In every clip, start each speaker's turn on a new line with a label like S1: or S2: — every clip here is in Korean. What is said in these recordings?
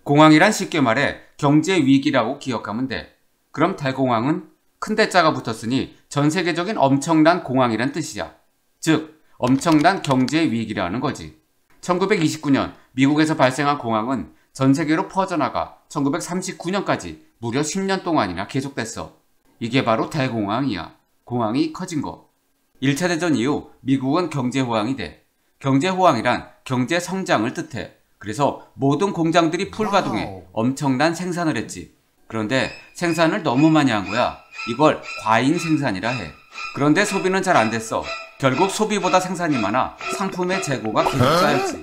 S1: 공황이란 쉽게 말해 경제 위기라고 기억하면 돼. 그럼 대공황은 큰 대자가 붙었으니 전 세계적인 엄청난 공황이란 뜻이야. 즉, 엄청난 경제 위기라는 거지. 1929년 미국에서 발생한 공황은 전 세계로 퍼져나가 1939년까지 무려 10년 동안이나 계속됐어. 이게 바로 대공황이야. 공황이 커진 거. 1차 대전 이후 미국은 경제호황이 돼. 경제호황이란 경제 성장을 뜻해. 그래서 모든 공장들이 풀가동해 엄청난 생산을 했지. 그런데 생산을 너무 많이 한 거야. 이걸 과잉 생산이라 해. 그런데 소비는 잘 안 됐어. 결국 소비보다 생산이 많아 상품의 재고가 계속 쌓였지.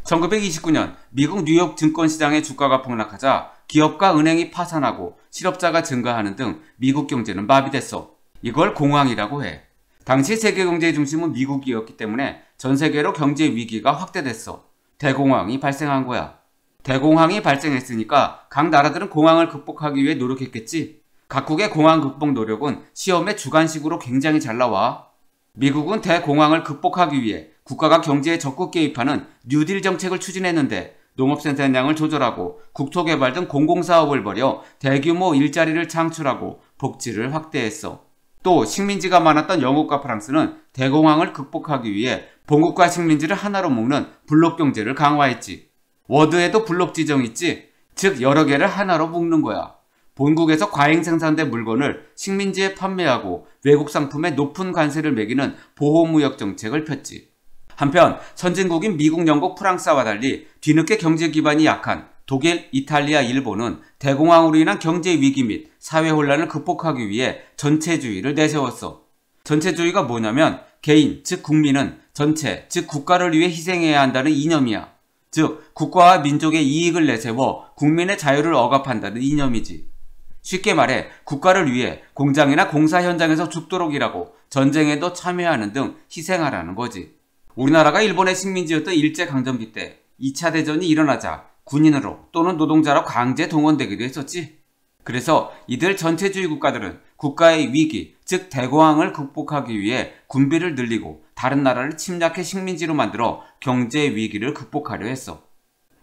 S1: 1929년 미국 뉴욕 증권시장의 주가가 폭락하자 기업과 은행이 파산하고 실업자가 증가하는 등 미국 경제는 마비됐어. 이걸 공황이라고 해. 당시 세계 경제의 중심은 미국이었기 때문에 전 세계로 경제 위기가 확대됐어. 대공황이 발생한 거야. 대공황이 발생했으니까 각 나라들은 공황을 극복하기 위해 노력했겠지. 각국의 공황 극복 노력은 시험에 주관식으로 굉장히 잘 나와. 미국은 대공황을 극복하기 위해 국가가 경제에 적극 개입하는 뉴딜 정책을 추진했는데 농업 생산량을 조절하고 국토개발 등 공공사업을 벌여 대규모 일자리를 창출하고 복지를 확대했어. 또 식민지가 많았던 영국과 프랑스는 대공황을 극복하기 위해 본국과 식민지를 하나로 묶는 블록 경제를 강화했지. 워드에도 블록 지정 있지? 즉 여러 개를 하나로 묶는 거야. 본국에서 과잉 생산된 물건을 식민지에 판매하고 외국 상품에 높은 관세를 매기는 보호무역 정책을 폈지. 한편 선진국인 미국, 영국, 프랑스와 달리 뒤늦게 경제 기반이 약한 독일, 이탈리아, 일본은 대공황으로 인한 경제 위기 및 사회 혼란을 극복하기 위해 전체주의를 내세웠어. 전체주의가 뭐냐면 개인, 즉 국민은 전체, 즉 국가를 위해 희생해야 한다는 이념이야. 즉 국가와 민족의 이익을 내세워 국민의 자유를 억압한다는 이념이지. 쉽게 말해 국가를 위해 공장이나 공사 현장에서 죽도록 일하고 전쟁에도 참여하는 등 희생하라는 거지. 우리나라가 일본의 식민지였던 일제강점기 때 2차 대전이 일어나자 군인으로 또는 노동자로 강제 동원되기도 했었지. 그래서 이들 전체주의 국가들은 국가의 위기, 즉 대공황을 극복하기 위해 군비를 늘리고 다른 나라를 침략해 식민지로 만들어 경제 위기를 극복하려 했어.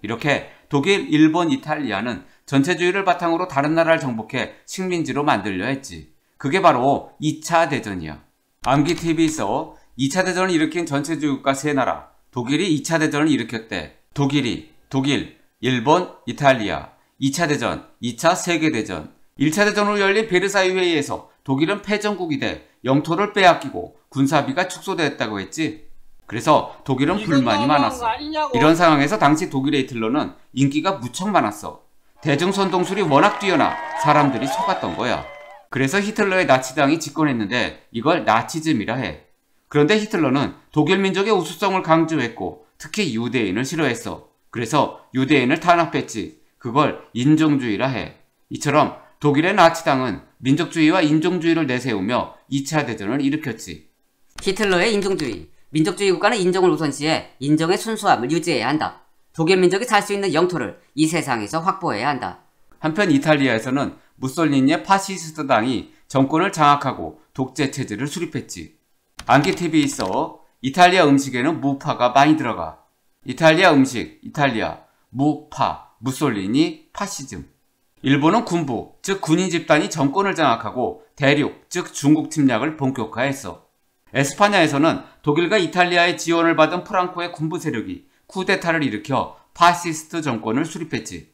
S1: 이렇게 독일, 일본, 이탈리아는 전체주의를 바탕으로 다른 나라를 정복해 식민지로 만들려 했지. 그게 바로 2차 대전이야. 암기팁이 있어. 2차 대전을 일으킨 전체주의 국가 3나라. 독일이 2차 대전을 일으켰대. 독일, 일본, 이탈리아. 2차 대전, 2차 세계대전. 1차 대전으로 열린 베르사유 회의에서 독일은 패전국이 돼 영토를 빼앗기고 군사비가 축소됐다고 했지. 그래서 독일은 불만이 많았어. 이런 상황에서 당시 독일의 히틀러는 인기가 무척 많았어. 대중선동술이 워낙 뛰어나 사람들이 속았던 거야. 그래서 히틀러의 나치당이 집권했는데 이걸 나치즘이라 해. 그런데 히틀러는 독일 민족의 우수성을 강조했고 특히 유대인을 싫어했어. 그래서 유대인을 탄압했지. 그걸 인종주의라 해. 이처럼 독일의 나치당은 민족주의와 인종주의를 내세우며 2차 대전을 일으켰지.
S2: 히틀러의 인종주의. 민족주의 국가는 인종을 우선시해 인종의 순수함을 유지해야 한다. 독일 민족이 살 수 있는 영토를 이 세상에서 확보해야 한다.
S1: 한편 이탈리아에서는 무솔리니의 파시스트당이 정권을 장악하고 독재 체제를 수립했지. 암기팁이 있어. 이탈리아 음식에는 무파가 많이 들어가. 이탈리아 음식, 이탈리아, 무파, 무솔리니, 파시즘. 일본은 군부, 즉 군인 집단이 정권을 장악하고 대륙, 즉 중국 침략을 본격화했어. 에스파냐에서는 독일과 이탈리아의 지원을 받은 프랑코의 군부 세력이 쿠데타를 일으켜 파시스트 정권을 수립했지.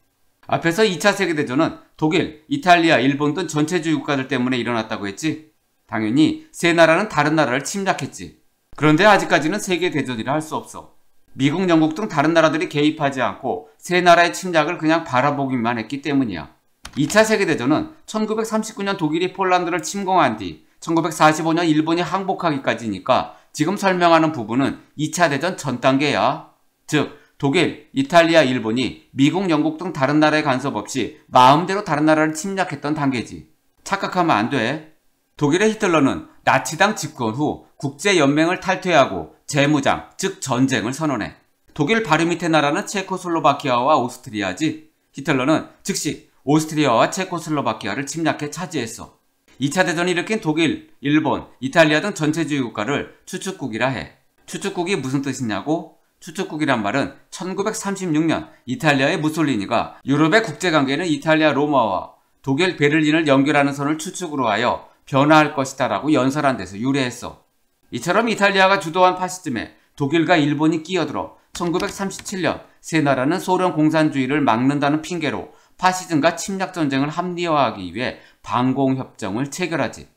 S1: 앞에서 2차 세계대전은 독일, 이탈리아, 일본 등 전체주의 국가들 때문에 일어났다고 했지. 당연히 세 나라는 다른 나라를 침략했지. 그런데 아직까지는 세계대전이라 할 수 없어. 미국, 영국 등 다른 나라들이 개입하지 않고 세 나라의 침략을 그냥 바라보기만 했기 때문이야. 2차 세계대전은 1939년 독일이 폴란드를 침공한 뒤 1945년 일본이 항복하기까지니까 지금 설명하는 부분은 2차 대전 전 단계야. 즉 독일, 이탈리아, 일본이 미국, 영국 등 다른 나라의 간섭 없이 마음대로 다른 나라를 침략했던 단계지. 착각하면 안 돼. 독일의 히틀러는 나치당 집권 후 국제연맹을 탈퇴하고 재무장, 즉 전쟁을 선언해. 독일 바로 밑에 나라는 체코슬로바키아와 오스트리아지. 히틀러는 즉시 오스트리아와 체코슬로바키아를 침략해 차지했어. 2차 대전이 일으킨 독일, 일본, 이탈리아 등 전체주의 국가를 추축국이라 해. 추축국이 무슨 뜻이냐고? 추축국이란 말은 1936년 이탈리아의 무솔리니가 유럽의 국제관계는 이탈리아 로마와 독일 베를린을 연결하는 선을 추축으로 하여 변화할 것이다 라고 연설한 데서 유래했어. 이처럼 이탈리아가 주도한 파시즘에 독일과 일본이 끼어들어 1937년 세 나라는 소련 공산주의를 막는다는 핑계로 파시즘과 침략전쟁을 합리화하기 위해 반공협정을 체결하지.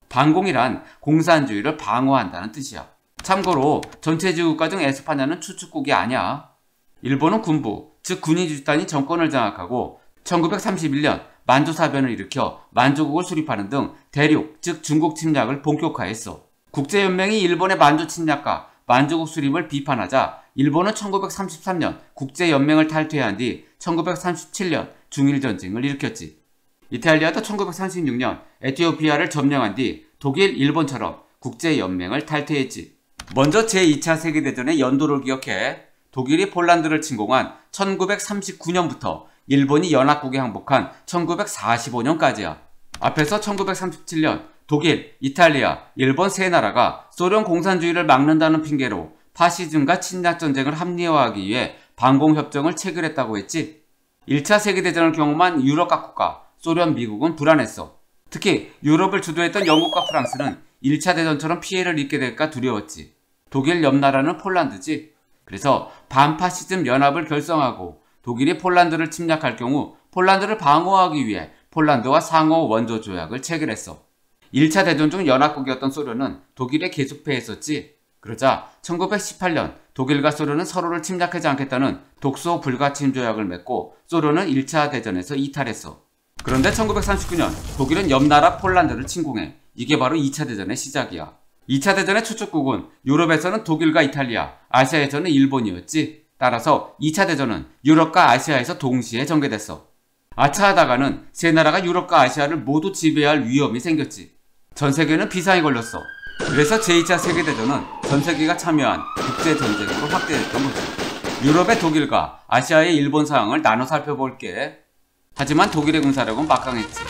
S1: 반공이란 공산주의를 방어한다는 뜻이야. 참고로 전체지구국가 중 에스파냐는 추축국이 아니야. 일본은 군부, 즉 군인 집단이 정권을 장악하고 1931년 만주사변을 일으켜 만주국을 수립하는 등 대륙, 즉 중국 침략을 본격화했어. 국제연맹이 일본의 만주 침략과 만주국 수립을 비판하자 일본은 1933년 국제연맹을 탈퇴한 뒤 1937년 중일전쟁을 일으켰지. 이탈리아도 1936년 에티오피아를 점령한 뒤 독일, 일본처럼 국제연맹을 탈퇴했지. 먼저 제2차 세계대전의 연도를 기억해. 독일이 폴란드를 침공한 1939년부터 일본이 연합국에 항복한 1945년까지야. 앞에서 1937년 독일, 이탈리아, 일본 세 나라가 소련 공산주의를 막는다는 핑계로 파시즘과 침략전쟁을 합리화하기 위해 반공협정을 체결했다고 했지. 1차 세계대전을 경험한 유럽 각국과 소련, 미국은 불안했어. 특히 유럽을 주도했던 영국과 프랑스는 1차 대전처럼 피해를 입게 될까 두려웠지. 독일 옆 나라는 폴란드지. 그래서 반파시즘 연합을 결성하고 독일이 폴란드를 침략할 경우 폴란드를 방어하기 위해 폴란드와 상호 원조 조약을 체결했어. 1차 대전 중 연합국이었던 소련은 독일에 계속 패했었지. 그러자 1918년 독일과 소련은 서로를 침략하지 않겠다는 독소 불가침 조약을 맺고 소련은 1차 대전에서 이탈했어. 그런데 1939년 독일은 옆나라 폴란드를 침공해. 이게 바로 2차 대전의 시작이야. 2차 대전의 추축국은 유럽에서는 독일과 이탈리아, 아시아에서는 일본이었지. 따라서 2차 대전은 유럽과 아시아에서 동시에 전개됐어. 아차하다가는 세 나라가 유럽과 아시아를 모두 지배할 위험이 생겼지. 전 세계는 비상이 걸렸어. 그래서 제2차 세계대전은 전 세계가 참여한 국제전쟁으로 확대됐던 거지. 유럽의 독일과 아시아의 일본 상황을 나눠 살펴볼게. 하지만 독일의 군사력은 막강했지.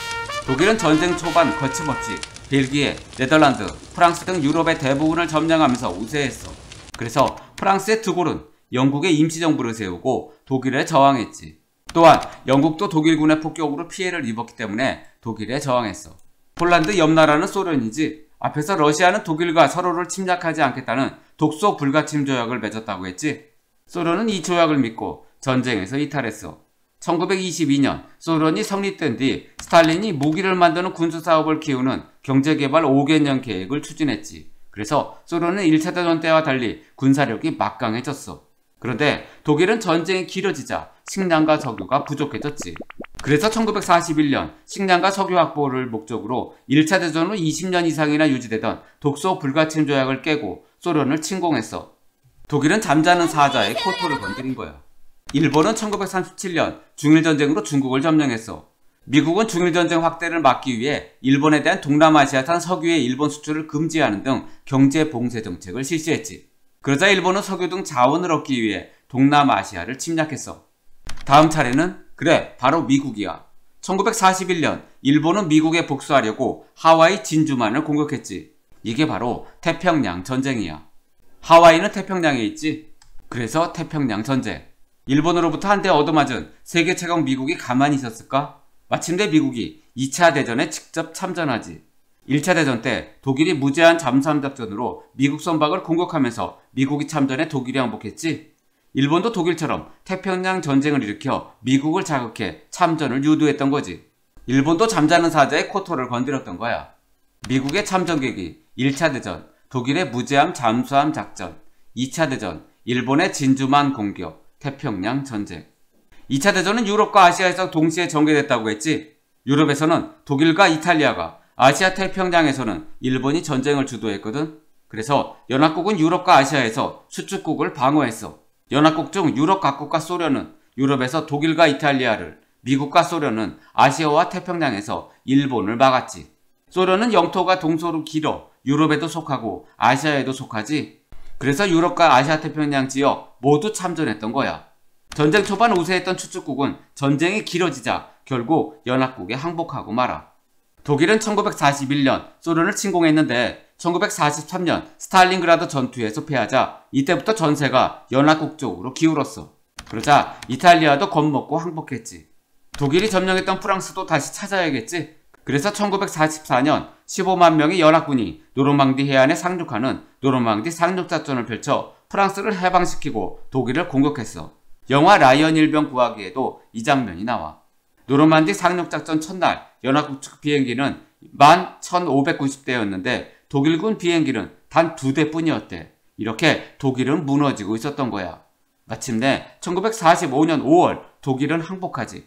S1: 독일은 전쟁 초반 거침없이 벨기에, 네덜란드, 프랑스 등 유럽의 대부분을 점령하면서 우세했어. 그래서 프랑스의 드골은 영국의 임시정부를 세우고 독일에 저항했지. 또한 영국도 독일군의 폭격으로 피해를 입었기 때문에 독일에 저항했어. 폴란드 옆 나라는 소련이지. 앞에서 러시아는 독일과 서로를 침략하지 않겠다는 독소 불가침 조약을 맺었다고 했지. 소련은 이 조약을 믿고 전쟁에서 이탈했어. 1922년 소련이 성립된 뒤 스탈린이 무기를 만드는 군수사업을 키우는 경제개발 5개년 계획을 추진했지. 그래서 소련은 1차 대전 때와 달리 군사력이 막강해졌어. 그런데 독일은 전쟁이 길어지자 식량과 석유가 부족해졌지. 그래서 1941년 식량과 석유 확보를 목적으로 1차 대전 후 20년 이상이나 유지되던 독소 불가침 조약을 깨고 소련을 침공했어. 독일은 잠자는 사자의 코토를 건드린 거야. 일본은 1937년 중일전쟁으로 중국을 점령했어. 미국은 중일전쟁 확대를 막기 위해 일본에 대한 동남아시아산 석유의 일본 수출을 금지하는 등 경제 봉쇄 정책을 실시했지. 그러자 일본은 석유 등 자원을 얻기 위해 동남아시아를 침략했어. 다음 차례는 바로 미국이야. 1941년 일본은 미국에 복수하려고 하와이 진주만을 공격했지. 이게 바로 태평양 전쟁이야. 하와이는 태평양에 있지. 그래서 태평양 전쟁. 일본으로부터 한데 얻어맞은 세계 최강 미국이 가만히 있었을까? 마침내 미국이 2차 대전에 직접 참전하지. 1차 대전 때 독일이 무제한 잠수함 작전으로 미국 선박을 공격하면서 미국이 참전해 독일이 항복했지. 일본도 독일처럼 태평양 전쟁을 일으켜 미국을 자극해 참전을 유도했던 거지. 일본도 잠자는 사자의 코토를 건드렸던 거야. 미국의 참전 계기 1차 대전, 독일의 무제한 잠수함 작전, 2차 대전, 일본의 진주만 공격, 태평양 전쟁. 2차 대전은 유럽과 아시아에서 동시에 전개됐다고 했지. 유럽에서는 독일과 이탈리아가, 아시아 태평양에서는 일본이 전쟁을 주도했거든. 그래서 연합국은 유럽과 아시아에서 수축국을 방어했어. 연합국 중 유럽 각국과 소련은 유럽에서 독일과 이탈리아를, 미국과 소련은 아시아와 태평양에서 일본을 막았지. 소련은 영토가 동서로 길어 유럽에도 속하고 아시아에도 속하지. 그래서 유럽과 아시아 태평양 지역 모두 참전했던 거야. 전쟁 초반 우세했던 추축국은 전쟁이 길어지자 결국 연합국에 항복하고 말아. 독일은 1941년 소련을 침공했는데 1943년 스탈린그라드 전투에서 패하자 이때부터 전세가 연합국 쪽으로 기울었어. 그러자 이탈리아도 겁먹고 항복했지. 독일이 점령했던 프랑스도 다시 찾아야겠지. 그래서 1944년 15만 명의 연합군이 노르망디 해안에 상륙하는 노르망디 상륙작전을 펼쳐 프랑스를 해방시키고 독일을 공격했어. 영화 라이언 일병 구하기에도 이 장면이 나와. 노르만디 상륙작전 첫날 연합국 측 비행기는 11,590대였는데 독일군 비행기는 단 2대뿐이었대. 이렇게 독일은 무너지고 있었던 거야. 마침내 1945년 5월 독일은 항복하지.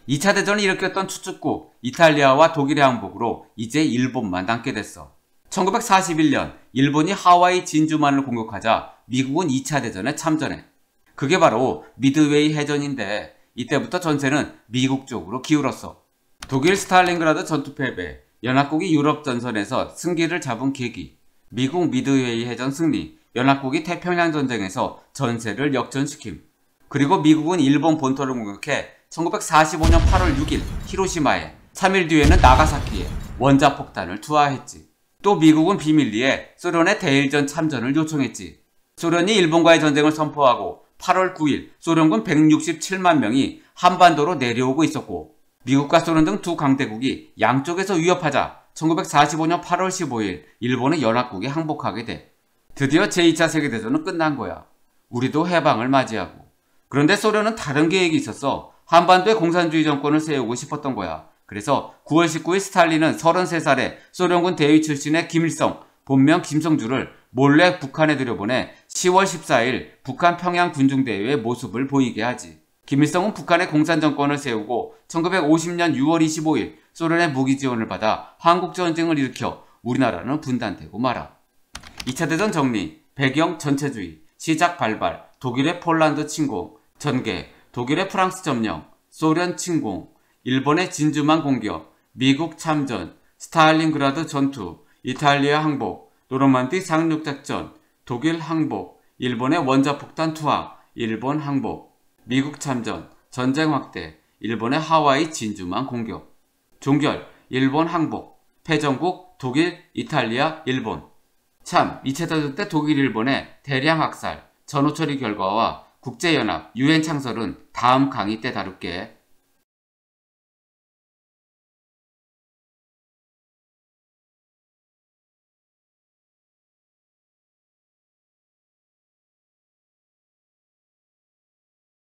S1: 2차 대전을 일으켰던 추축국 이탈리아와 독일의 항복으로 이제 일본만 남게 됐어. 1941년 일본이 하와이 진주만을 공격하자 미국은 2차 대전에 참전해. 그게 바로 미드웨이 해전인데 이때부터 전세는 미국 쪽으로 기울었어. 독일 스탈린그라드 전투 패배, 연합국이 유럽 전선에서 승기를 잡은 계기, 미국 미드웨이 해전 승리, 연합국이 태평양 전쟁에서 전세를 역전시킴, 그리고 미국은 일본 본토를 공격해 1945년 8월 6일 히로시마에, 3일 뒤에는 나가사키에 원자폭탄을 투하했지. 또 미국은 비밀리에 소련의 대일전 참전을 요청했지. 소련이 일본과의 전쟁을 선포하고 8월 9일 소련군 167만 명이 한반도로 내려오고 있었고 미국과 소련 등 두 강대국이 양쪽에서 위협하자 1945년 8월 15일 일본의 연합국에 항복하게 돼. 드디어 제2차 세계대전은 끝난 거야. 우리도 해방을 맞이하고. 그런데 소련은 다른 계획이 있었어. 한반도에 공산주의 정권을 세우고 싶었던 거야. 그래서 9월 19일 스탈린은 33살의 소련군 대위 출신의 김일성, 본명 김성주를 몰래 북한에 들여보내 10월 14일 북한 평양 군중대회의 모습을 보이게 하지. 김일성은 북한의 공산정권을 세우고 1950년 6월 25일 소련의 무기 지원을 받아 한국전쟁을 일으켜 우리나라는 분단되고 말아. 2차 대전 정리, 배경 전체주의, 시작 발발, 독일의 폴란드 침공, 전개, 독일의 프랑스 점령, 소련 침공, 일본의 진주만 공격, 미국 참전, 스탈린그라드 전투, 이탈리아 항복, 노르만디 상륙작전, 독일 항복, 일본의 원자폭탄 투하, 일본 항복, 미국 참전, 전쟁 확대, 일본의 하와이 진주만 공격. 종결, 일본 항복, 패전국 독일, 이탈리아, 일본. 참, 2차 대전 때 독일, 일본의 대량 학살, 전후 처리 결과와 국제연합, 유엔 창설은 다음 강의 때 다룰게.